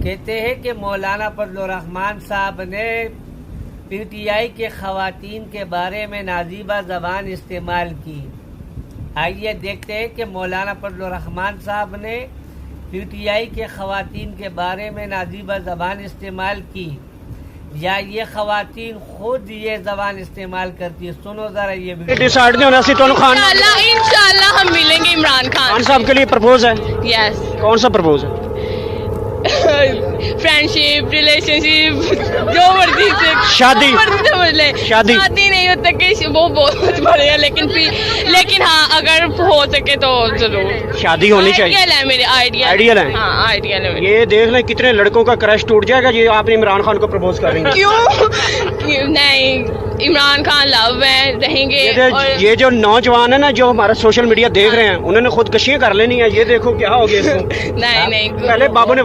کہتے ہیں کہ مولانا فضل الرحمان صاحب نے پی ٹی آئی کے خواتین کے بارے میں نازیبہ زبان استعمال کی. آئیے دیکھتے ہیں کہ مولانا فضل الرحمان صاحب نے پی ٹی آئی کے خواتین کے بارے میں نازیبہ زبان استعمال کی یا یہ خواتین خود یہ زبان استعمال کرتی ہے. سنو ذرا یہ ویڈیو. ڈیسائیڈ نہیں ہونا سی تو خان انشاءاللہ ہم ملیں گے عمران خان صاحب کے لیے پرپوز ہے. یس کون سا پرپوز ہے؟ فرینڈشپ ریلیشن شپ جو مرضی سے شادی سمجھ لے. شادی نہیں ہوتا کہ وہ بہت بڑے ہیں لیکن ہاں اگر ہو سکے تو ضرور شادی ہونی چاہیے. آئیڈیل ہے میرے آئیڈیل ہے. ہاں آئیڈیل ہے میرے. یہ دیکھ لیں کتنے لڑکوں کا کرش ٹوٹ جائے گا یہ آپ نے عمران خان کو پرپوز کریں گے. کیوں نہیں عمران خان لو ہے رہیں گے. یہ جو نوجوان ہے نا جو ہمارا سوشل میڈیا دیکھ رہے ہیں انہوں نے خودکشیاں کر لینی ہے. یہ دیکھو کیا ہو گیا اس کو. نہیں پہلے بابو نے